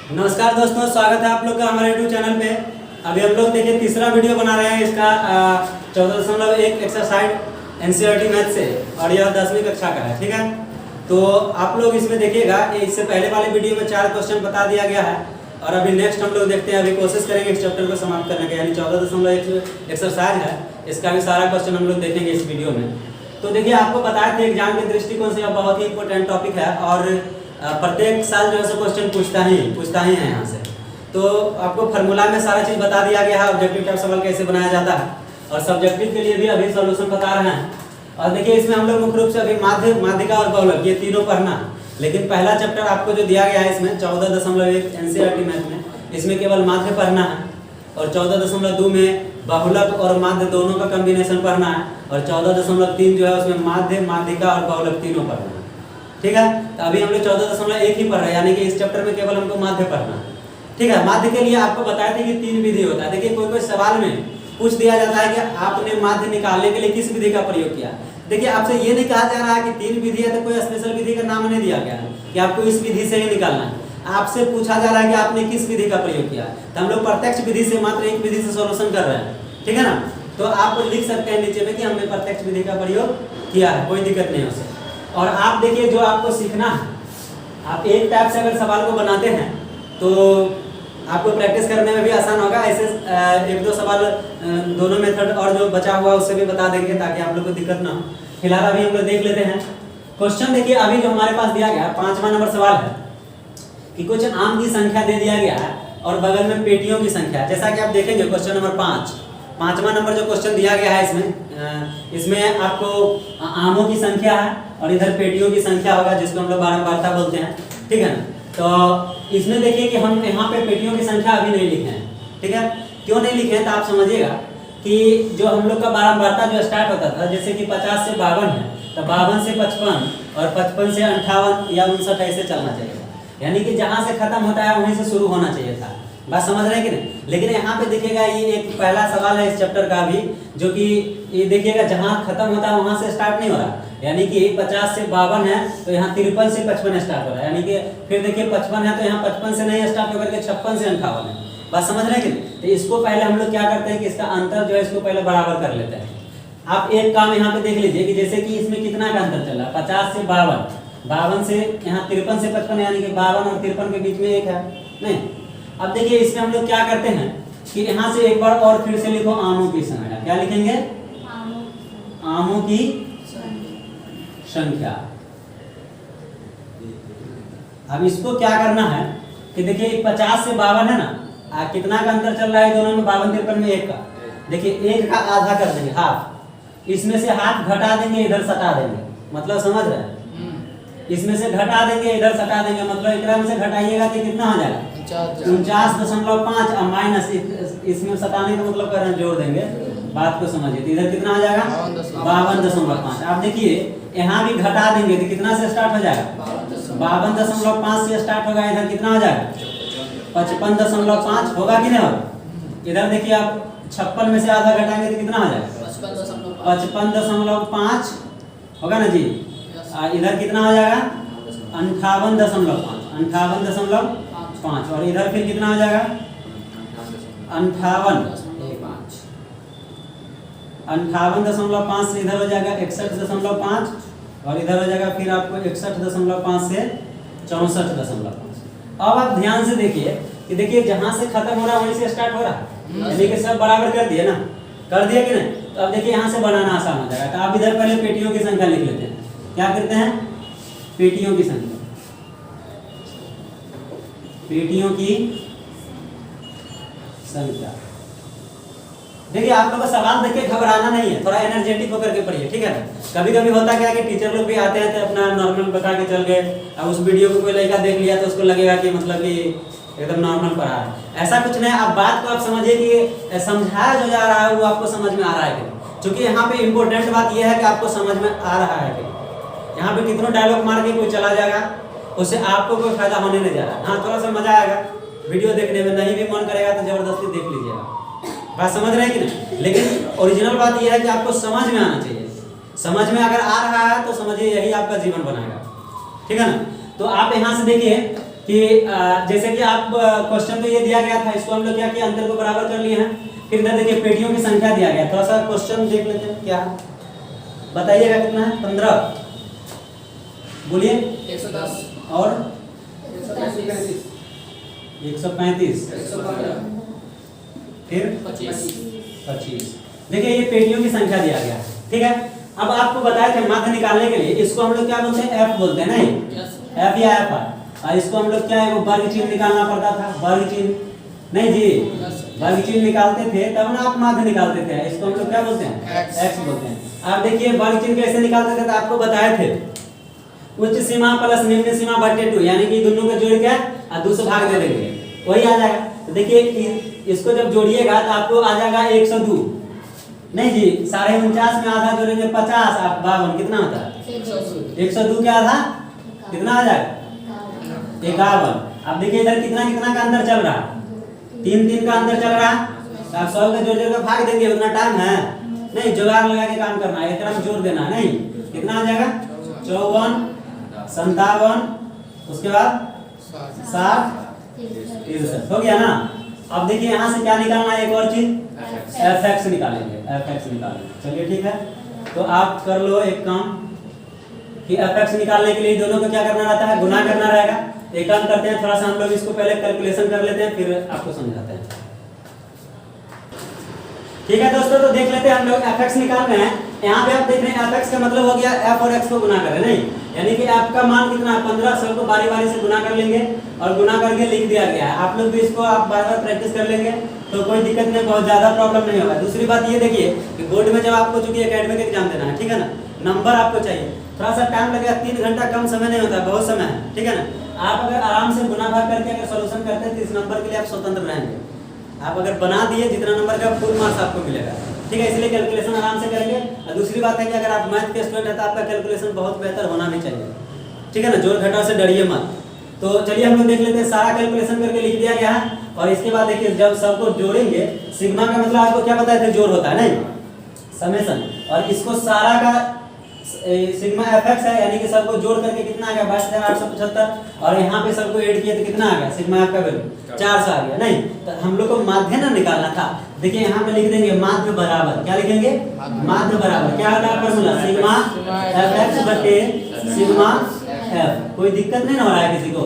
नमस्कार दोस्तों, स्वागत है आप लोग का हमारे यूट्यूब चैनल पे। अभी हम लोग देखिए तीसरा वीडियो बना रहे हैं इसका 14.1 एक्सरसाइज एनसीईआरटी मैथ से, और यह 10वीं कक्षा का है। ठीक है, तो आप लोग इसमें देखिएगा, इससे पहले वाले वीडियो में 4 क्वेश्चन बता दिया गया है, और अभी नेक्स्ट हम लोग देखते हैं। अभी कोशिश करेंगे इस चैप्टर को समाप्त करने का, यानी 14.1 एक्सरसाइज है, इसका भी सारा क्वेश्चन हम लोग देखेंगे इस वीडियो में। तो देखिए, आपको बताए थे एग्जाम के दृष्टिकोण से यह बहुत ही इंपॉर्टेंट टॉपिक है, और प्रत्येक साल जो है सो क्वेश्चन पूछता ही है यहाँ से। तो आपको फार्मूला में सारा चीज़ बता दिया गया है, ऑब्जेक्टिव टाइप सवाल कैसे बनाया जाता है, और सब्जेक्टिव के लिए भी अभी सॉल्यूशन बता रहे हैं। और देखिए, इसमें हम लोग मुख्य रूप से अभी माध्य, माध्यिका और बहुलक ये तीनों पढ़ना है। लेकिन पहला चैप्टर आपको जो दिया गया है इसमें 14.1 एनसीईआरटी मैथ में, इसमें केवल माध्य पढ़ना है, और 14.2 में बहुलक और माध्य दोनों का कॉम्बिनेशन पढ़ना है, और 14.3 जो है उसमें माध्य, माध्यिका और बहुलक तीनों पढ़ना है। ठीक है, तो अभी हम लोग 14.1 ही पढ़ रहे हैं, यानी कि इस चैप्टर में केवल हमको माध्य पढ़ना है। ठीक है, माध्य के लिए आपको बताया था कि 3 विधि होता है। देखिए, कोई सवाल में पूछ दिया जाता है कि आपने माध्य निकालने के लिए किस विधि का प्रयोग किया। देखिए, आपसे ये नहीं कहा जा रहा है कि 3 विधि है, तो कोई स्पेशल विधि का नाम नहीं दिया गया है कि आपको इस विधि से ही निकालना है। आपसे पूछा जा रहा है कि आपने किस विधि का प्रयोग किया, तो हम लोग प्रत्यक्ष विधि से मात्र एक विधि से सॉल्यूशन कर रहे हैं। ठीक है ना, तो आप लिख सकते हैं नीचे में कि हमने प्रत्यक्ष विधि का प्रयोग किया है, कोई दिक्कत नहीं उससे। और आप देखिए, जो आपको सीखना है, आप एक टाइप से अगर सवाल को बनाते हैं तो आपको प्रैक्टिस करने में भी आसान होगा। ऐसे 1-2 सवाल दोनों मेथड और जो बचा हुआ उससे भी बता देंगे, ताकि आप लोग को दिक्कत ना हो। फिलहाल अभी हम लोग देख लेते हैं क्वेश्चन। देखिए, अभी जो हमारे पास दिया गया 5वां नंबर सवाल है कि कुछ आम की संख्या दे दिया गया है और बगल में पेटियों की संख्या। जैसा कि आप देखेंगे क्वेश्चन नंबर 5वां नंबर जो क्वेश्चन दिया गया है, इसमें आपको आमों की संख्या है और इधर पेटियों की संख्या होगा, जिसको हम लोग बारंबारता बोलते हैं। ठीक है ना, तो इसमें देखिए कि हम यहाँ पे पेटियों की संख्या अभी नहीं लिखे हैं। ठीक है, क्यों नहीं लिखे हैं तो आप समझिएगा कि जो हम लोग का बारंबारता जो स्टार्ट होता था, जैसे कि 50 से 52 है, तो 52 से 55 और 55 से 58 या 59 ऐसे चलना चाहिए। यानी कि जहाँ से खत्म होता है वहीं से शुरू होना चाहिए था। बात समझ रहे हैं कि नहीं। लेकिन यहाँ पे देखिएगा, ये एक पहला सवाल है इस चैप्टर का भी, जो कि ये देखिएगा जहाँ खत्म होता है वहाँ से स्टार्ट नहीं हो रहा। यानी कि 50 से 52 है, तो यहाँ 53 से 55 स्टार्ट हो रहा है। यानी कि फिर देखिए 55 है, तो यहाँ 55 से नहीं स्टार्ट होकर के 56 से 58 है। बात समझ रहे हैं कि नहीं। तो इसको पहले हम लोग क्या करते हैं कि इसका अंतर जो है इसको पहले बराबर कर लेते हैं। आप एक काम यहाँ पे देख लीजिए कि जैसे कि इसमें कितना का अंतर चल रहा है, 50 से 52 से यहाँ 53 से 55, यानी कि 52 और 53 के बीच में एक है नहीं। अब देखिए, इसमें हम लोग क्या करते हैं कि यहाँ से एक बार और फिर से लिखो आमों की संख्या। क्या लिखेंगे? आमों की संख्या। अब इसको क्या करना है कि देखिए 50 से 52 है ना, कितना का अंतर चल रहा है दोनों में? 52-53 में 1 का। देखिए 1 का आधा कर देंगे, हाफ। इसमें से हाफ घटा देंगे, इधर सटा देंगे। मतलब समझ रहे हैं? इसमें से घटा देंगे, इधर सटा देंगे। मतलब एक में से घटाइएगा तो कितना हो जाएगा? 49.5 और माइनस इसमें सटाने का मतलब कर रहे हैं जोड़ देंगे। बात को समझिए, तो इधर कितना हो जाएगा? 52.5। आप देखिए यहाँ भी घटा देंगे तो कितना से स्टार्ट हो जाएगा? 52.5 से स्टार्ट होगा। इधर कितना हो जाएगा? 55.5 होगा कि नहीं होगा? इधर देखिए, आप 56 में से आधा घटाएंगे तो कितना हो जाएगा? 55.5 होगा ना जी। इधर कितना हो जाएगा? 58.5। और इधर फिर कितना हो जाएगा? 58.5 से इधर हो जाएगा 61.5, और इधर हो जाएगा फिर आपको 61.5 से 64.5। अब आप ध्यान से देखिए कि देखिए जहां से खत्म हो रहा है वहीं से स्टार्ट हो रहा है। यानी कि सब बराबर कर दिए ना, कर दिया कि नहीं। तो अब देखिए यहाँ से बनाना आसान हो जाएगा। तो आप इधर पहले पेटियों की संख्या लिख लेते हैं। क्या करते हैं? पेटियों की संख्या। पेटियों की संख्या। देखिए, आप लोगों को सवाल देख के घबराना नहीं है, थोड़ा एनर्जेटिक होकर के पढ़िए। ठीक है ना, कभी कभी होता क्या है कि टीचर लोग भी आते हैं तो अपना नॉर्मल बता के चल गए। अब उस वीडियो को कोई लड़का देख लिया तो उसको लगेगा कि मतलब कि एकदम नॉर्मल पढ़ा है। ऐसा कुछ नहीं। अब बात को आप समझिए कि समझाया जो जा रहा है वो आपको समझ में आ रहा है कि, क्योंकि यहाँ पे इम्पोर्टेंट बात यह है कि आपको समझ में आ रहा है कि यहाँ पे कितनों डायलॉग मार के कोई चला जाएगा, उससे आपको कोई फायदा होने नहीं जा रहा है। हाँ, थोड़ा सा मजा आएगा वीडियो देखने में, नहीं भी मन करेगा तो जबरदस्ती देख लीजिएगा। बात समझ रहे हैं कि नहीं। लेकिन ओरिजिनल बात यह है कि आपको समझ में आना चाहिए। समझ में अगर आ रहा है तो समझिए यही आपका जीवन बनाएगा। ठीक है ना। तो आप यहाँ से देखिए कि जैसे कि आप क्वेश्चन तो ये दिया गया था, इसको हम लोग क्या किया, अंतर को बराबर कर लिए हैं। फिर इधर देखिए पेटियों की संख्या दिया गया, थोड़ा सा क्वेश्चन देख लेते हैं क्या बताइएगा कितना है। 15 बोलिए 110 और 135 135 फिर 25। देखिए ये पेटियों की संख्या दिया गया, ठीक है। अब आपको बताया था माध्य निकालने के लिए इसको हम लोग क्या बोलते हैं, एफ बोलते हैं, नहीं एफ या एफ है। और इसको हम लोग क्या है, वो वर्ग चिन्ह निकालना पड़ता था, वर्ग चिन्ह नहीं जी, वर्ग चिन्ह निकालते थे तब ना आप माध्य निकालते थे। इसको हम लोग क्या बोलते हैं, एक्स बोलते हैं। आप देखिए वर्ग चिन्ह कैसे निकालते थे तो आपको बताए थे, उच्च सीमा प्लस निम्न सीमा बटे 2, यानी कि दोनों को जोड़ के और 2 से भाग दे देंगे, वही आ जाएगा। तो देखिए इसको जब जोड़िएगा तो आपको आ जाएगा 102, नहीं जी 49.5 में आधा जोड़ेंगे 50, आप 52 कितना होता है 102 के आधा कितना आ जाएगा 51। अब देखिए इधर कितना कितना का अंदर चल रहा है, 3 का अंदर चल रहा है। तो आप 100 का जोड़ जोड़ के भाग देंगे, उतना टाइम है नहीं, जुगाड़ लगा के काम करना है, एक तरफ जोड़ देना नहीं, कितना आ जाएगा 54, 57, उसके बाद 60, 63 हो गया ना। अब देखिए यहाँ से क्या निकालना है, एक और चीज fx निकालेंगे, fx निकालेंगे। चलिए ठीक है, तो आप कर लो एक काम कि fx निकालने के लिए दोनों को क्या करना रहता है, गुना करना रहेगा। एक काम करते हैं, थोड़ा सा हम लोग इसको पहले कैलकुलेशन कर लेते हैं, फिर आपको समझाते हैं। ठीक है दोस्तों, तो देख लेते हैं हम लोग fx निकाल रहे हैं। यहाँ पे आप देख रहे हैं fx का मतलब हो गया f और x को गुना करें, नहीं यानी कि f का मान कितना है 15, सबको बारी बारी से गुना कर लेंगे और गुना करके लिख दिया गया है। आप लोग भी इसको आप बार बार प्रैक्टिस कर लेंगे तो कोई दिक्कत नहीं, बहुत ज्यादा प्रॉब्लम नहीं होगा। दूसरी बात ये देखिए कि बोर्ड में जब आपको चूंकि एकेडमिक एग्जाम देना है, ठीक है ना, नंबर आपको चाहिए, थोड़ा सा टाइम लगेगा, 3 घंटा कम समय नहीं होता, बहुत समय है, ठीक है ना। आप अगर आराम से गुना भाग करके अगर सोल्यूशन करते हैं तो इस नंबर के लिए आप स्वतंत्र रहेंगे। आप अगर बना दिए जितना नंबर का फुल मार्क्स आपको मिलेगा, ठीक है, इसलिए कैलकुलेशन आराम से करेंगे। और दूसरी बात है कि अगर आप मैथ के स्टूडेंट हैं तो आपका कैलकुलेशन बहुत बेहतर होना भी चाहिए, ठीक है ना, जोड़ घटाव से डरिए मत। तो चलिए हम लोग देख लेते हैं, सारा कैलकुलेशन करके लिख दिया गया है। और इसके बाद देखिए जब सबको जोड़ेंगे, सिग्मा का मतलब आपको क्या पता है, जोड़ होता है नहीं, समेशन, और इसको सारा का सिग्मा fx है, यानी कि सबको जोड़ करके कितना आ गया 22,875, और यहाँ पे सबको ऐड किया तो कितना आ गया, सिग्मा f का वैल्यू 400 आ गया, नहीं। तो हम लोग को माध्य ना निकालना था। देखिए यहाँ पे लिख देंगे माध्य बराबर, क्या लिखेंगे, माध्य बराबर क्या होता है फॉर्मूला, सिग्मा fx बटे सिग्मा f। कोई दिक्कत नहीं ना हो रहा है किसी को।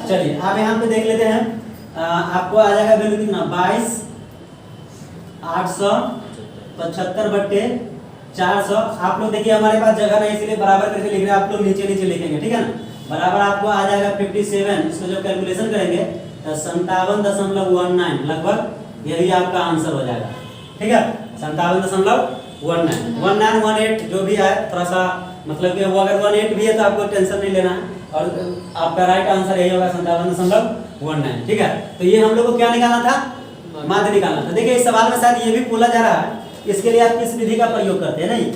चलिए आप यहाँ पे देख लेते हैं, आपको आ जाएगा वैल्यू कितना 22,875 बटे 400। आप लोग देखिए हमारे पास जगह नहीं इसलिए बराबर करके लिख रहे हैं, आप लोग नीचे नीचे लिखेंगे, ठीक है ना। बराबर आपको आ जाएगा 57, इसको जब कैलकुलेशन करेंगे तो 57.19 लगभग यही आपका आंसर हो जाएगा, ठीक है, 57.19 जो भी है, थोड़ा सा मतलब कि वो अगर 18 भी है तो आपको टेंशन नहीं लेना है, और आपका राइट आंसर यही होगा 57.19, ठीक है। तो ये हम लोग को क्या निकालना था, माध्य निकालना था। देखिए इस सवाल में शायद ये भी पूछा जा रहा है, इसके लिए आप किस विधि का प्रयोग करते हैं, नहीं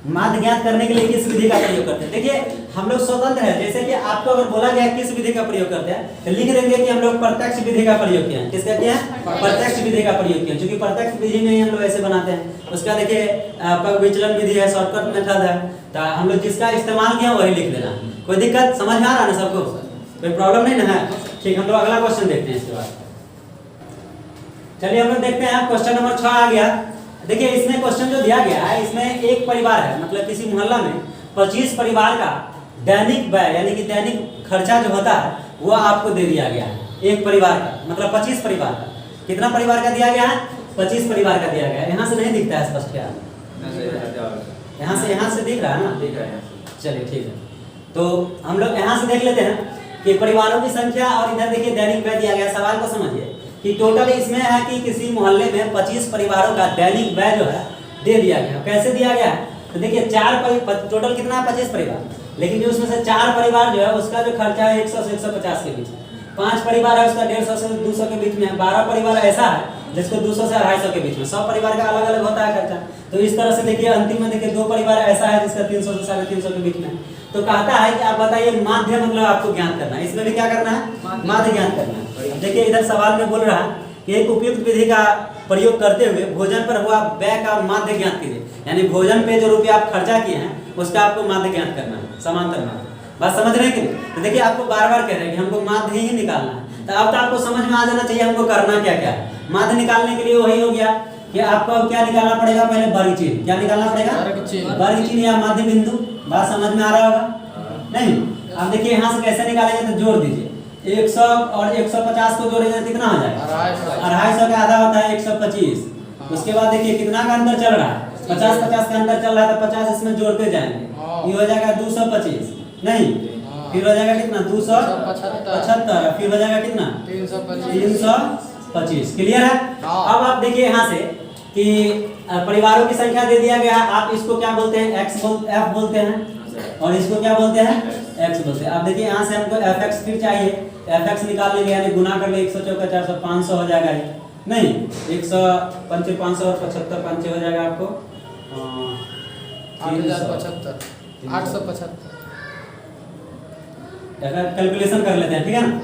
माध्य ज्ञात करने के लिए किस विधि का प्रयोग करते हैं। देखिए हम लोग स्वतंत्र है, जैसे कि आपको अगर बोला गया किस विधि का प्रयोग करते हैं तो लिख देंगे कि हम लोग प्रत्यक्ष विधि का प्रयोग किया है। किसका किया है, प्रत्यक्ष विधि का प्रयोग किया, क्योंकि प्रत्यक्ष विधि में ही हम लोग ऐसे बनाते हैं। उसका देखिए आपका विचलन विधि है, शॉर्टकट मेथड है, तो हम लोग जिसका इस्तेमाल किया वही लिख देना। कोई दिक्कत समझ में आ रहा है ना सबको, कोई प्रॉब्लम नहीं ना है। ठीक, हम लोग अगला क्वेश्चन देखते हैं इसके बाद। चलिए हम लोग देखते हैं, क्वेश्चन नंबर 6 आ गया। देखिए इसमें क्वेश्चन जो दिया गया है, इसमें एक परिवार है, मतलब किसी मोहल्ला में 25 परिवार का दैनिक व्यय यानी कि दैनिक खर्चा जो होता है वो आपको दे दिया गया है। एक परिवार का मतलब 25 परिवार का, कितना परिवार का दिया गया है, 25 परिवार का दिया गया है। यहाँ से नहीं दिखता है स्पष्ट, क्या यहाँ से दिख रहा है ना, दिख रहा है। चलिए ठीक है, तो हम लोग यहाँ से देख लेते हैं कि परिवारों की संख्या, और इधर देखिए दैनिक व्यय दिया गया। सवाल को समझिए कि टोटल इसमें है कि किसी मोहल्ले में 25 परिवारों का दैनिक व्यय जो है दे दिया गया। कैसे दिया गया है, तो देखिए टोटल कितना है 25 परिवार, लेकिन जो उसमें से 4 परिवार जो है उसका जो खर्चा है 100 से 150 के बीच, 5 परिवार है उसका 150 से 200 के बीच में, 12 परिवार ऐसा है जिसको 200 से 250 के बीच में, 100 परिवार का अलग अलग होता है खर्चा। तो इस तरह से देखिए अंतिम में देखिए 2 परिवार ऐसा है जिसका 300 से 350 के बीच में। तो कहता है कि आप बताइए माध्य मतलब आपको ज्ञात करना है, इसमें भी क्या करना है, माध्य ज्ञात करना है। देखिए इधर सवाल में बोल रहा है कि एक उपयुक्त विधि का प्रयोग करते हुए भोजन पर हुआ व्यय का माध्य ज्ञात कीजिए, यानी भोजन पे जो रुपया आप खर्चा किए हैं उसका आपको माध्य ज्ञात करना है, समांतर माध्य। बात समझ रहे हैं कि नहीं? तो देखिए आपको बार बार कह रहे हैं कि हमको माध्य ही निकालना है, तो अब तो आपको समझ में आ जाना चाहिए हमको करना क्या क्या है। माध्य निकालने के लिए वही हो गया कि आपको अब क्या निकालना पड़ेगा, पहले वर्ग चिन्ह। क्या निकालना पड़ेगा? वर्ग चिन्ह या माध्य बिंदु। बात समझ में आ रहा होगा नहीं? अब देखिए यहाँ से कैसे निकालेंगे, तो जोड़ दीजिए 100 और 150 को जोड़ेंगे कितना हो जाएगा? 250 का आधा होता है 125। उसके बाद देखिए कितना का अंदर चल रहा है, 50-50 का अंदर चल रहा है, तो 50 इसमें जोड़ते जाएंगे, ये हो जाएगा 225 नहीं, फिर हो जाएगा कितना 275, फिर हो जाएगा कितना 325। क्लियर है? अब आप देखिए यहाँ से कि परिवारों की संख्या दे दिया गया, आप इसको क्या बोलते हैं, f बोलते हैं, और इसको क्या बोलते हैं, x बोलते हैं। अब देखिए यहाँ से हमको fx फिर चाहिए, fx निकालने के यानी गुना कर ले 104 400 500 हो जाएगा ये नहीं, 105 500 और 75 500 हो जाएगा आपको 8075 875। कैलकुलेशन कर लेते हैं, ठीक है ना।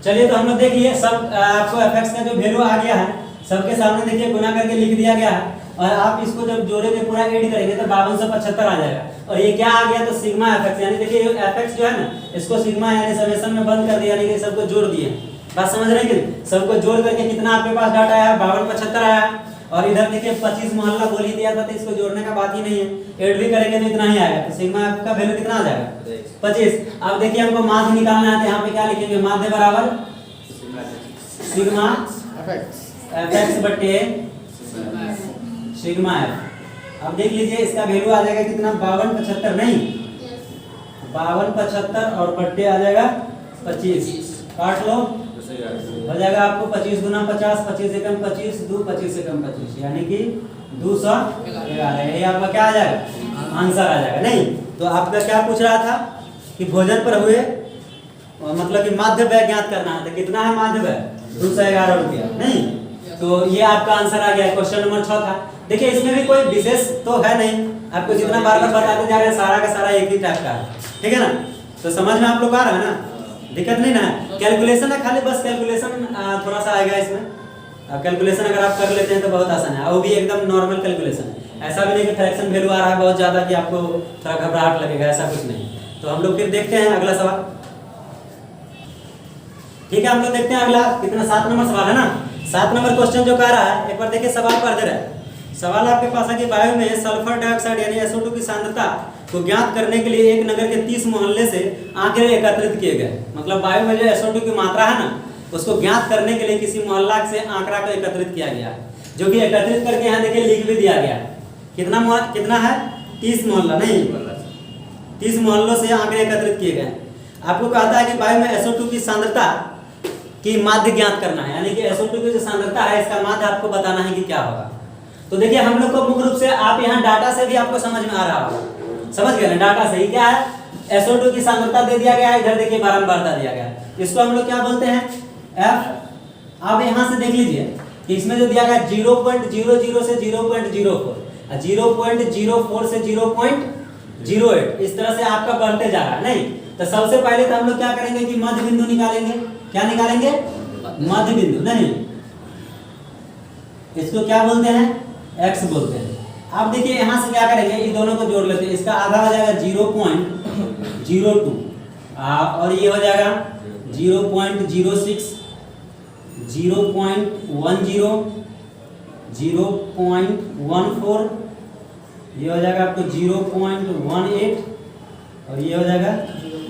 चलिए तो हम लोग देखिए सब आपको fx का जो वैल्यू आ गया है सबके सामने देखिए गुना करके लिख दिया गया है, और आप इसको जब जोड़ेंगे पूरा ऐड करेंगे तो 5275 आ जाएगा। और ये क्या आ गया, तो सिग्मा fx, यानी देखिए fx जो है ना इसको सिग्मा यानी समेशन में बंद कर दिया, यानी कि सबको जोड़ दिए। बात समझ रहे हैं कि सबको जोड़ करके कितना आपके पास डाटा आया, 5275 आया। और इधर देखिए 25 मोहल्ला बोल ही दिया था, तो इसको जोड़ने का बात ही नहीं है, ऐड भी करेंगे तो इतना ही आएगा। तो सिग्मा का वैल्यू कितना आ जाएगा 25। अब देखिए हमको माध्य निकालना है, तो यहाँ पे क्या लिखेंगे, माध्य बराबर सिग्मा fx बटे सिग्मा f। अब देख लीजिए इसका वैल्यू आ जाएगा कितना, 5275 नहीं, 5275 और बट्टे आ जाएगा 25, काट लो हो जाएगा आपको 25 गुना 50, 25 से कम 25, 2 25 से कम 25, यानी कि 211। ये आपका क्या आ जाएगा, आंसर आ जाएगा नहीं। तो आपका क्या पूछ रहा था कि भोजन पर हुए मतलब कि माध्य व्यय ज्ञात करना है, तो कितना है माध्य व्यय, 211 रुपया नहीं। तो ये आपका आंसर आ गया, क्वेश्चन नंबर 6 था। देखिए इसमें भी कोई विशेष तो है नहीं, आपको जितना बार बार बताते जा रहे हैं सारा का सारा एक ही टाइप का है, ठीक है ना। तो समझ में आप लोग आ रहा है ना, दिक्कत नहीं ना। कैलकुलेशन है खाली, बस कैलकुलेशन थोड़ा सा आएगा इसमें। कैलकुलेशन अगर आप कर लेते हैं तो बहुत आसान है, वो भी एकदम नॉर्मल कैलकुलेशन है, ऐसा भी नहीं कि फ्रैक्शन वैल्यू आ रहा है बहुत ज़्यादा कि आपको थोड़ा घबराहट लगेगा, ऐसा कुछ नहीं। तो हम लोग फिर देखते हैं अगला सवाल, ठीक है। हम लोग देखते हैं अगला कितना, 7 नंबर सवाल है ना। 7 नंबर क्वेश्चन जो कह रहा है, एक बार देखिए सवाल पढ़ दे रहा है। सवाल आपके पास है कि वायु में सल्फर डाइऑक्साइड यानी SO2 की सांद्रता को ज्ञात करने के लिए एक नगर के 30 मोहल्ले से आंकड़े एकत्रित किए गए। मतलब वायु में जो SO2 की मात्रा है ना उसको ज्ञात करने के लिए किसी मोहल्ला से आंकड़ा को एकत्रित किया गया, जो कि एकत्रित करके यहाँ देखिए लिख भी दिया गया। कितना है, 30 मोहल्ला नहीं, 30 मोहल्लों से आंकड़े एकत्रित किए गए। आपको कहता है कि वायु में SO2 की सांद्रता की माध्य ज्ञात करना है, यानी कि SO2 की जो सांद्रता है इसका माध्य आपको बताना है कि क्या होगा। तो देखिए हम लोग को मुख्य रूप से आप यहाँ डाटा से भी आपको समझ में आ रहा होगा, समझ गए ना, डाटा से ही क्या है, SO2 की सांद्रता दे दिया गया है, इधर देखिए बारंबारता दिया गया है, इसको हम लोग क्या बोलते हैं, F। अब यहाँ से देख लीजिए कि इसमें जो दिया गया 0.00 से 0.04, 0.04 से 0.08, इस तरह से आपका बढ़ते जा रहा है नहीं। तो सबसे पहले तो हम लोग क्या करेंगे कि मध्य बिंदु निकालेंगे। क्या निकालेंगे, मध्य बिंदु नहीं, इसको क्या बोलते हैं, x बोलते हैं। आप देखिए यहाँ से क्या करेंगे, इन दोनों को जोड़ लेते हैं, इसका आधा हो जाएगा 0.02 और ये हो जाएगा 0.06, 0.10, 0.14, ये हो जाएगा आपको 0.18 और ये हो जाएगा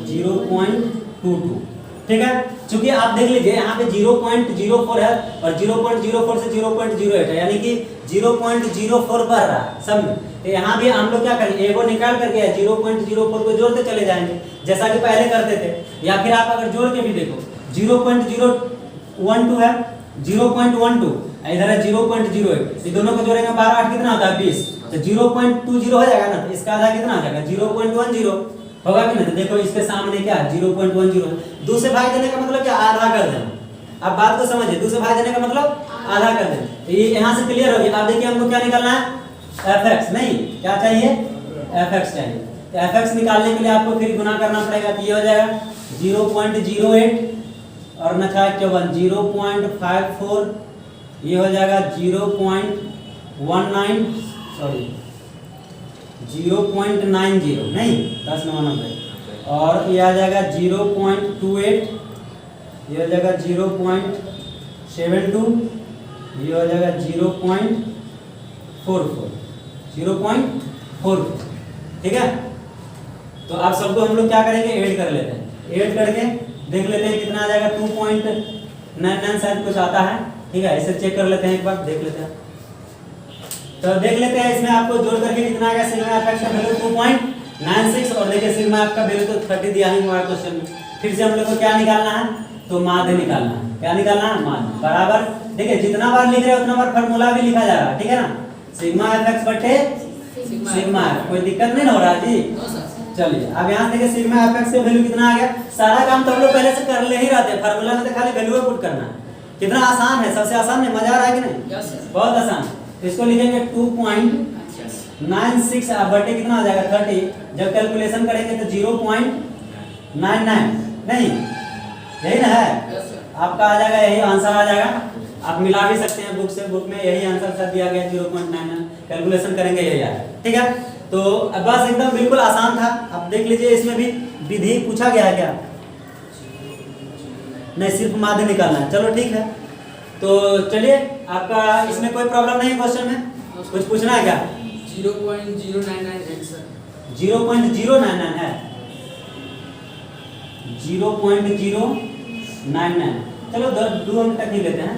0.22, ठीक है। चूंकि आप देख लीजिए यहाँ पे 0.04 है और 0.04 से 0.08 है, यानी कि 0.04 बढ़ रहा है सब में। तो यहाँ भी हम लोग क्या करेंगे, एगो निकाल करके 0.04 को जोड़ते चले जाएंगे जैसा कि पहले करते थे, या फिर आप अगर जोड़ के भी देखो 0.012 है, 0.12 इधर है 0.08, ये दोनों को जोड़ेंगे 12 8 कितना होता है 20, तो 0.20 हो जाएगा ना, तो इसका आधा कितना हो जाएगा 0.10 होगा कि नहीं। तो देखो इसके सामने क्या 0.10, 2 से भाग देने का मतलब क्या, आधा कर देना। अब बात को समझिए, 2 से भाग देने का मतलब आधा कर देना। तो ये यहाँ से क्लियर हो गया। अब देखिए हमको क्या निकालना है, fx नहीं, क्या चाहिए, fx चाहिए। तो fx निकालने के लिए आपको फिर गुना करना पड़ेगा, तो ये हो जाएगा 0.08 और न 0.54, ये हो जाएगा 0.19, सॉरी 0.90 नहीं 10 9 90, और ये आ जाएगा 0.28, ये हो जाएगा 0.72, ये हो जाएगा 0.44, ठीक है। तो आप सबको हम लोग क्या करेंगे, ऐड कर लेते हैं, ऐड करके देख लेते हैं कितना आ जाएगा, 2.99 शायद कुछ आता है, ठीक है। इसे चेक कर लेते हैं, एक बार देख लेते हैं। तो देख लेते हैं इसमें आपको जोड़ करके कितना आ गया, सिग्मा एफ एक्स का वैल्यू 2.96, और देखिए सिग्मा एफ का वैल्यू तो 30 दिया ही हुआ है क्वेश्चन में। फिर से हम लोग को क्या निकालना है, तो माध्य निकालना है। क्या निकालना है, माध्य बराबर, देखिए जितना बार लिख रहे हो उतना बार फार्मूला भी लिखा जा रहा है, ठीक है ना। सिग्मा एफ एक्स बटे सिग्मा एफ, कोई दिक्कत नहीं ना हो रहा जी। चलिए अब यहाँ देखिए सिग्मा एफ एक्स का वैल्यू कितना आ गया। सारा काम तो हम लोग पहले से कर ले ही रहते हैं, फार्मूला में तो खाली वैल्यू पुट करना है। कितना आसान है, सबसे आसान है, मजा आ रहा है कि नहीं, बहुत आसान। तो इसको लिखेंगे 2.96 बटे कितना आ जाएगा 30, जब कैलकुलेशन करेंगे तो 0.99, नहीं यही ना है, आपका आ जाएगा, यही आंसर आ जाएगा। आप मिला भी सकते हैं बुक से, बुक में यही आंसर सर दिया गया 0.99, कैलकुलेशन करेंगे यही आएगा, ठीक है। तो बस एकदम बिल्कुल आसान था। अब देख लीजिए इसमें भी विधि पूछा गया है क्या, नहीं सिर्फ माध्य निकालना है, चलो ठीक है। तो चलिए आपका इसमें कोई प्रॉब्लम नहीं है, क्वेश्चन में कुछ पूछना है क्या, 0.099 आंसर 0.099 है, 0.099, चलो 2 अंक तक ही लेते हैं,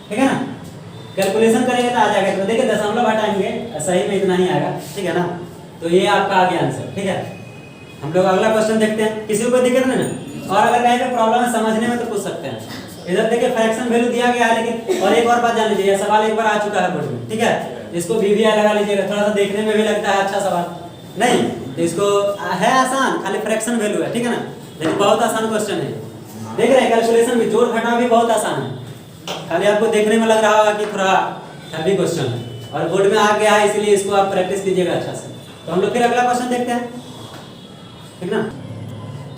ठीक है ना। कैलकुलेशन करेंगे तो आ जाएगा, तो देखिए दशमलव हटाएंगे सही में इतना ही आएगा, ठीक है ना। तो ये आपका आ गया आंसर, ठीक है। हम लोग अगला क्वेश्चन देखते हैं, किसी को कोई दिक्कत नहीं ना, और अगर कहीं पे प्रॉब्लम है समझने में तो पूछ सकते हैं। इधर देखिए फ्रैक्शन वैल्यू दिया गया है, लेकिन और एक और बात जान लीजिए, यह सवाल एक बार आ चुका है बोर्ड में, ठीक है। इसको VVI लगा लीजिएगा, थोड़ा सा देखने में भी लगता है अच्छा सवाल नहीं, तो इसको है आसान, खाली फ्रैक्शन वैल्यू है, ठीक है ना, लेकिन बहुत आसान क्वेश्चन है। देख रहे हैं कैलकुलेशन भी, जोड़ घटाव भी बहुत आसान है, खाली आपको देखने में लग रहा होगा कि थोड़ा हैवी क्वेश्चन है, और बोर्ड में आ गया है, इसलिए इसको आप प्रैक्टिस कीजिएगा अच्छा से। तो हम लोग फिर अगला क्वेश्चन देखते हैं, ठीक ना।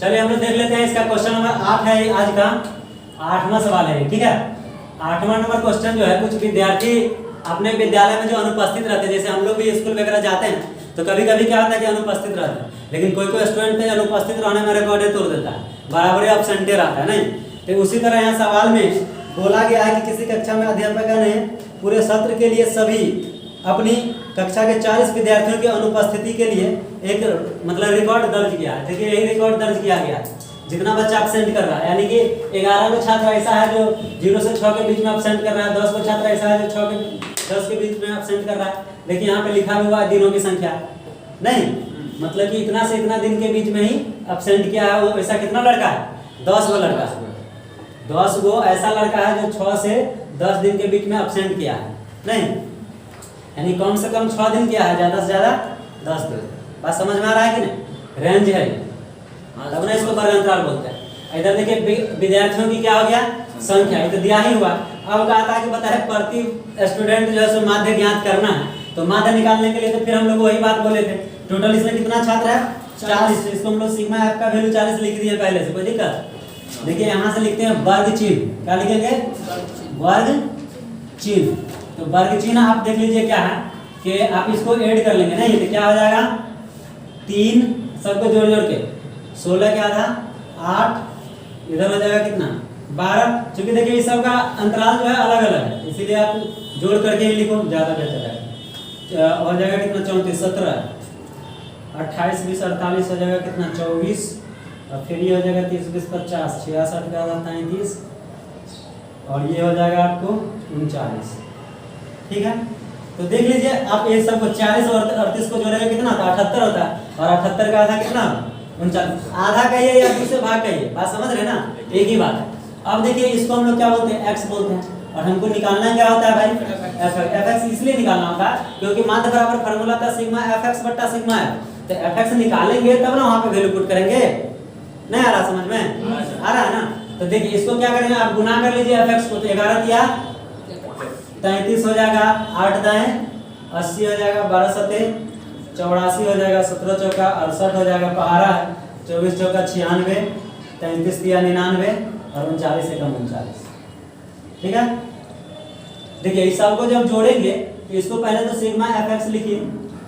चलिए हम लोग देख लेते हैं, इसका क्वेश्चन नंबर 8 है आज का, 8वां सवाल है, ठीक है। 8वां नंबर क्वेश्चन जो है, कुछ विद्यार्थी अपने विद्यालय में जो अनुपस्थित रहते हैं, जैसे हम लोग भी स्कूल वगैरह जाते हैं तो कभी कभी क्या होता है कि अनुपस्थित रहते हैं, लेकिन कोई कोई स्टूडेंट तो अनुपस्थित रहने में रिकॉर्ड तोड़ देता है, बराबर एब्सेंटे रहता है, नहीं। तो उसी तरह यहाँ सवाल में बोला गया है कि किसी कक्षा में अध्यापक ने पूरे सत्र के लिए सभी अपनी कक्षा के 40 विद्यार्थियों की अनुपस्थिति के लिए एक मतलब रिकॉर्ड दर्ज किया है। देखिए यही रिकॉर्ड दर्ज किया गया है, जितना बच्चा अपसेंट कर रहा है, यानी कि 11 को छात्र ऐसा है जो 0 से 6 के बीच में अपसेंट कर रहा है, 10 को छात्र ऐसा है जो 10 के बीच में अपसेंट कर रहा है। लेकिन यहाँ पे लिखा हुआ है दिनों की संख्या नहीं, मतलब कि इतना से इतना दिन के बीच में ही अपसेंट किया है, वो ऐसा कितना लड़का है, 10 गो लड़का है, 10 गो ऐसा लड़का है जो 6 से 10 दिन के बीच में अपसेंट किया है, नहीं, यानी कम से कम 6 दिन किया है, ज्यादा से ज्यादा 10 दिन। बात समझ में आ रहा है कि नहीं, रेंज है, तब ना इसको वर्ग अंतराल बोलते हैं। इधर देखिए विद्यार्थियों की क्या हो गया, संख्या, ये तो दिया ही हुआ। अब कहा था कि बताए प्रति स्टूडेंट जो है सो माध्य ज्ञात करना है, तो माध्य निकालने के लिए तो फिर हम लोग वही बात बोले थे, टोटल इसमें कितना छात्र है 40, इसको हम लोग सिग्मा एफ का वैल्यू 40 लिख दिए पहले से, कोई दिक्कत। देखिए यहाँ से लिखते हैं वर्ग चिन्ह, क्या लिखेंगे, वर्ग चिन्ह। तो वर्ग चिन्ह आप देख लीजिए क्या है कि आप इसको ऐड कर लेंगे, नहीं तो क्या हो जाएगा 3 सबको जोड़ जोड़ के 16 के आधा 8, इधर हो जाएगा कितना 12। क्योंकि देखिए इस सब का अंतराल जो है अलग अलग है, इसीलिए आप जोड़ करके ही लिखो, ज़्यादा बेहतर है। हो जाएगा कितना 34, 17, 28, 20, 48 हो जाएगा कितना 24, और फिर ये हो जाएगा 30, 20, 50, 66 का आधा 33, और ये हो जाएगा आपको 39, ठीक है। तो देख लीजिए आप ये सब 40 और 38 को जोड़ेगा कितना होता है 78 होता है, और 78 का आधा कितना 39, आधा कहिए या 2 से भाग कहिए, बात समझ रहे ना, एक ही बात है। अब देखिए इसको हम लोग क्या बोलते हैं, x बोलते हैं, और हमको निकालना क्या होता है भाई, fx। इसलिए निकालना होता है क्योंकि माध्य बराबर फार्मूला था सिग्मा fx बट्टा सिग्मा f, तो fx निकालेंगे तब ना वहां पे वैल्यू पुट करेंगे। नहीं आ रहा समझ में, आ रहा है ना। तो देखिए इसको क्या करेंगे, आप गुना कर लीजिए fx को, तो 11 दिया 33 हो जाएगा, 8 दाएं 80 हो जाएगा, 12 सते 84 हो जाएगा, 17 चौका 68 हो जाएगा, पहाड़ा है 24 चौका 96, 33 दिया 99, और 39 से कम 39, ठीक है। देखिए इस सब को जब जोड़ेंगे तो इसको पहले तो सिग्मा fx लिखिए,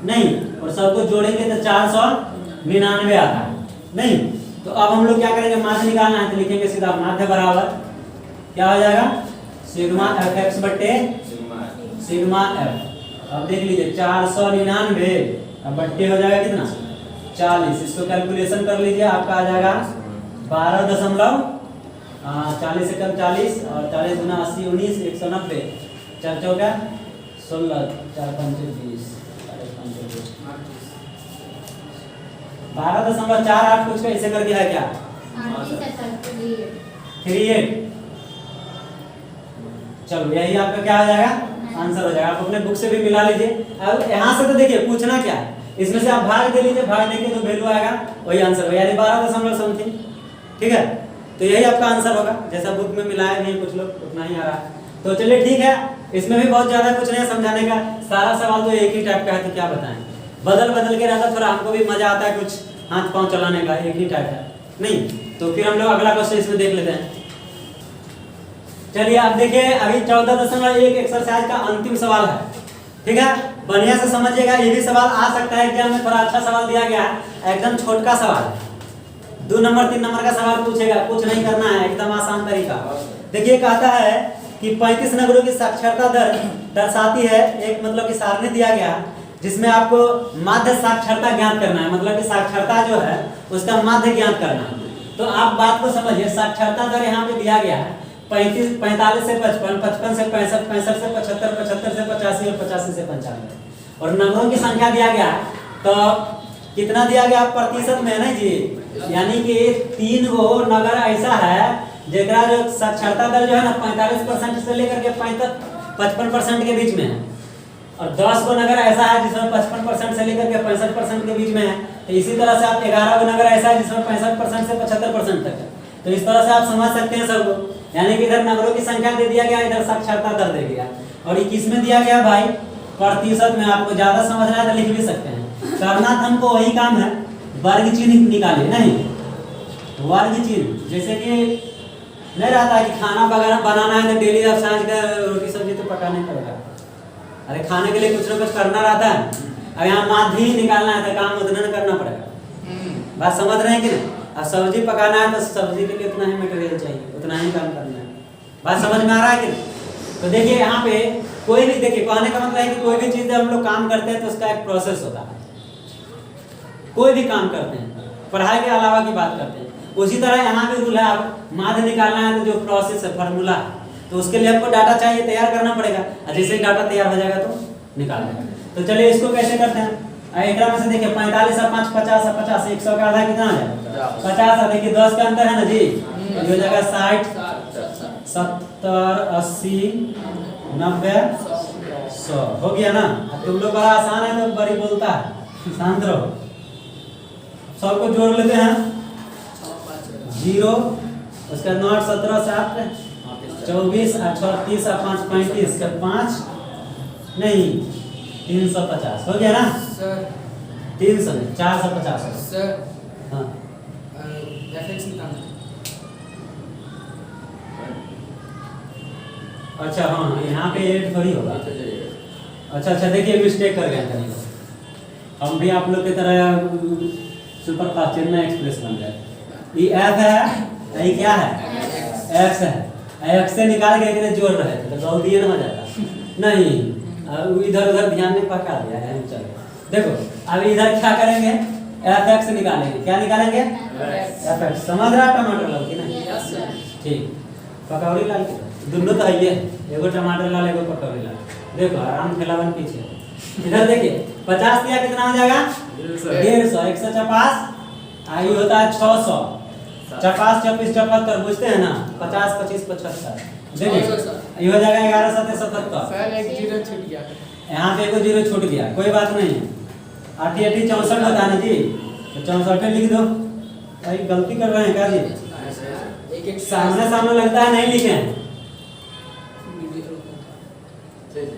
नहीं, और सबको जोड़ेंगे तो 499 आता है नहीं। तो अब हम लोग क्या करेंगे, माध्य निकालना है तो लिखेंगे सीधा माध्य बराबर क्या हो जाएगा, सिग्मा एफ एक्स बटे सिग्मा एफ। अब देख लीजिए 499 अब बट्टे हो जाएगा कितना 40। इसको कैलकुलेशन कर लीजिए, आपका आ जाएगा 12.40 से कम 40 और 40 गुना 80 19 190 4 चौका 16 4 5 20 12.48 कुछ का ऐसे कर दिया है क्या 38। चलो यही आपका क्या हो जाएगा आंसर हो जाएगा। आप अपने बुक से भी मिला लीजिए। अब यहाँ से तो देखिए पूछना क्या है, इसमें से आप भाग दे लीजिए, भाग देंगे तो वैल्यू आएगा वही आंसर होगा, यानी 12 समथिंग। ठीक है, तो यही आपका आंसर होगा, जैसा बुक में मिला है नहीं कुछ लोग उतना ही आ रहा है। तो चलिए ठीक है, इसमें भी बहुत ज्यादा कुछ नहीं समझाने का, सारा सवाल तो एक ही टाइप का है, तो क्या बताएं, बदल बदल के रहता, थोड़ा हमको भी मजा आता है कुछ हाथ पांव चलाने का, एक ही टाइप है नहीं। तो फिर हम लोग अगला क्वेश्चन इसमें देख लेते हैं। चलिए आप देखिए, अभी 14.1 एक्सरसाइज का अंतिम सवाल है। ठीक है, बढ़िया से समझिएगा, ये भी सवाल आ सकता है एग्जाम में, थोड़ा अच्छा सवाल दिया गया है, एकदम छोटका सवाल है, 2 नंबर 3 नंबर का सवाल पूछेगा, कुछ नहीं करना है, एकदम आसान तरीका। देखिए कहता है कि 35 नगरों की साक्षरता दर दर्शाती है, एक मतलब कि सारणी दिया गया जिसमें आपको माध्य साक्षरता ज्ञात करना है, मतलब कि साक्षरता जो है उसका माध्य ज्ञात करना है। तो आप बात को समझिए, साक्षरता दर यहाँ पे दिया गया है 45 से 55, 55 से 65, 65 से 75, 75 से 85 और 85 से 95, और नगरों की संख्या दिया गया है। तो कितना दिया गया प्रतिशत में ना जी, यानी कि 3 गो नगर ऐसा है जेकरा जो साक्षरता दर जो है ना 45% से लेकर के 55% के बीच में है, और 10 गो नगर ऐसा है जिसमें 55% से लेकर के 65% के बीच में है। तो इसी तरह से आप 11 गो नगर ऐसा है जिसमें 65% से 75% तक है। तो इस तरह से आप समझ सकते हैं सबको, यानी कि इधर नगरों की संख्या दे दिया गया, इधर साक्षरता दर दे दिया, और ये किस में दिया गया भाई प्रतिशत में। आपको ज्यादा समझना है तो लिख भी सकते हैं, करना तो हमको वही काम है, वर्ग चिन्ह निकाले नहीं, वर्ग चिन्ह। जैसे कि नहीं रहता है कि खाना वगैरह बनाना है तो डेली आप सांझ का रोटी सब्जी तो पकाना ही पड़ेगा, अरे खाने के लिए कुछ ना कुछ करना रहता है। अब यहाँ माध्य ही निकालना है तो काम उतना न करना पड़ेगा, बात समझ रहे हैं कि नहीं। अब सब्जी पकाना है तो सब्जी के लिए उतना ही मटेरियल चाहिए, उतना ही काम करना है, बात समझ में आ रहा है कि नहीं। तो देखिए यहाँ पे कोई भी, देखिए कहने का मतलब है कि कोई भी चीज जब हम लोग काम करते हैं तो उसका एक प्रोसेस होता है, कोई भी काम करते हैं, पढ़ाई के अलावा की बात करते हैं, उसी तरह यहाँ भी रूल है। आप माध्य निकालना है तो जो प्रोसेस है, फार्मूला है, तो उसके लिए आपको डाटा चाहिए, तैयार करना पड़ेगा, और जैसे ही डाटा तैयार हो जाएगा तो निकाल देगा। तो चलिए इसको कैसे करते हैं, एक में से देखिए 45 और 5 50 और 50, 100 का आधा कितना हो जाएगा 50। और देखिए 10 का अंतर है ना जी, ये हो जाएगा 60 70 80 90 100 हो गया ना। तुम लोग बड़ा आसान है तो बड़ी बोलता है, शांत रहो। सबको जोड़ लेते हैं, 0 उसका 9 17 7 24 38 और 5 35 का 5 नहीं 350 हो गया ना सर। 300 नहीं 450 सर हाँ एफएक्स निकालना। अच्छा हाँ, यहाँ पे एड थोड़ी होगा। अच्छा देखिए मिस्टेक कर गए कहीं, हम भी आप लोग की तरह सुपर फास्ट चेन्नई एक्सप्रेस बन जाए। ये एफ है, ये क्या है एक्स है, एक्स से निकाल के इधर जोड़ रहे थे तो गलती न हो जाता नहीं, इधर उधर ध्यान नहीं पका दिया है। चलो देखो अब इधर क्या करेंगे, एफ एक्स निकालेंगे, क्या निकालेंगे एफ एक्स। समझ रहा टमाटर लाल की ना, ठीक पकौड़ी लाल की दोनों तो है, एगो टमाटर लाल एगो पकौड़ी लाल। देखो आराम खेलावन पीछे, इधर देखिए 50 दिया कितना हो जाएगा 150, 150 आई होता है 600, 50 24 74 बुझते हैं ना, 50 25 75 देखिए ये हो जाएगा 11 7 77। सर एक जीरो छूट गया, यहाँ पे एक जीरो छूट गया, कोई बात नहीं, 8 8 64 होता है ना जी, तो 64 लिख दो। भाई गलती कर रहे हैं क्या जी, एक सामने सामने लगता है नहीं लिखे हैं,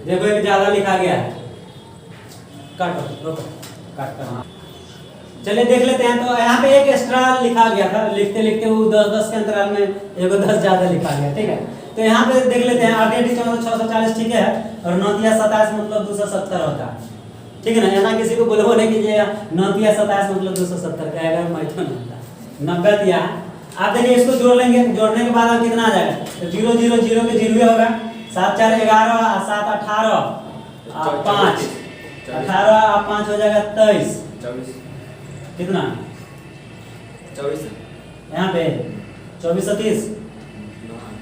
देखो एक ज्यादा लिखा गया है, काटो रोको काट कर। चलिए देख लेते हैं। तो यहाँ पे एक एक्स्ट्रा लिखा गया था, लिखते लिखते वो 10 के अंतराल में एगो 10 ज्यादा लिखा गया, ठीक है। तो यहाँ पे देख लेते हैं 8 8 14 640 ठीक है, और 9 3 27 मतलब 270 होता है, ठीक है ना, यहाँ किसी को बोलो नहीं कि ये 9 तिया 27 मतलब 270 का आएगा, मैं तो नहीं आता 90 तिया। आप देखिए इसको जोड़ लेंगे, जोड़ने के बाद कितना आ जाएगा, तो 0 0 0 के 0 होगा, 7 4 11 7 18 5 18 5 हो जाएगा 23, 24 कितना 24 यहाँ पे 24 30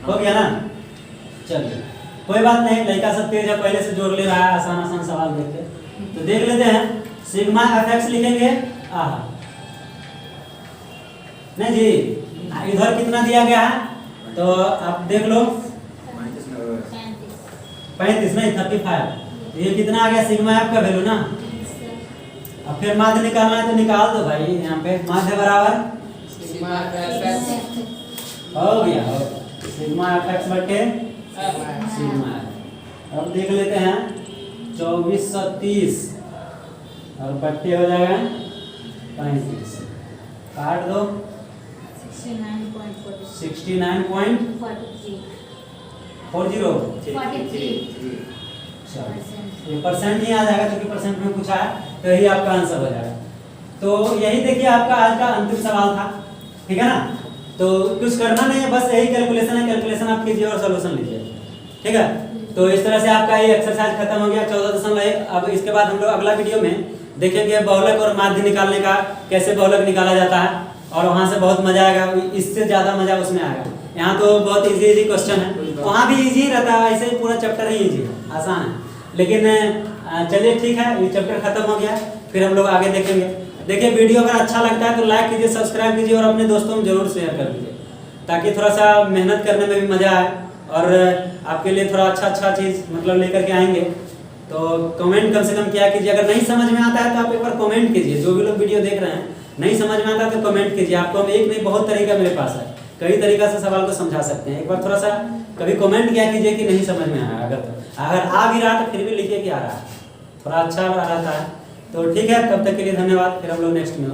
हो गया ना। चलिए कोई बात नहीं, लड़का सब तेज है, पहले से जोड़ ले रहा है, आसान आसान सवाल देखते। तो देख लेते हैं, सिग्मा fx लिखेंगे नहीं जी, इधर कितना दिया गया है तो आप देख लो 35 नहीं 35, ये कितना आ गया सिग्मा एफ का वैल्यू ना। अब फिर माध्य निकालना है तो निकाल दो भाई, यहाँ पे माध्य बराबर सिग्मा fx हो गया सिग्मा fx बटे सिग्मा एफ। अब देख लेते हैं 2430 और बट्टे हो जाएगा 35, काट दो 69.40। ये परसेंट ही आ जाएगा क्योंकि परसेंट में पूछा है, तो यही आपका आंसर हो जाएगा। तो यही देखिए आपका आज का अंतिम सवाल था, ठीक है ना। तो कुछ करना नहीं है, बस यही कैलकुलेशन है, कैलकुलेशन आप कीजिए और सॉल्यूशन लीजिए, ठीक है। तो इस तरह से आपका ये एक्सरसाइज खत्म हो गया 14.1। अब इसके बाद हम लोग अगला वीडियो में देखेंगे बहुलक और माध्य निकालने का, कैसे बहुलक निकाला जाता है, और वहाँ से बहुत मजा आएगा, इससे ज़्यादा मजा उसमें आएगा। यहाँ तो बहुत इजी क्वेश्चन है, वहाँ भी इजी रहता है, ऐसे ही पूरा चैप्टर ही इजी है, आसान है। लेकिन चलिए ठीक है, ये चैप्टर खत्म हो गया, फिर हम लोग आगे देखेंगे। देखिए वीडियो अगर अच्छा लगता है तो लाइक कीजिए, सब्सक्राइब कीजिए और अपने दोस्तों में जरूर शेयर कर दीजिए, ताकि थोड़ा सा मेहनत करने में भी मजा आए और आपके लिए थोड़ा अच्छा चीज़ मतलब लेकर के आएंगे। तो कमेंट कम से कम किया कीजिए, अगर नहीं समझ में आता है तो आप एक बार कमेंट कीजिए, जो भी लोग वीडियो देख रहे हैं नहीं समझ में आता है तो कमेंट कीजिए। आपको हम एक नहीं बहुत तरीका मेरे पास है, कई तरीका से सवाल को समझा सकते हैं। एक बार थोड़ा सा कभी कमेंट किया कीजिए कि नहीं समझ में आया, अगर आ भी रहा तो फिर भी लिखिए कि आ रहा है, थोड़ा अच्छा रहता है। तो ठीक है, तब तक के लिए धन्यवाद, फिर हम लोग नेक्स्ट में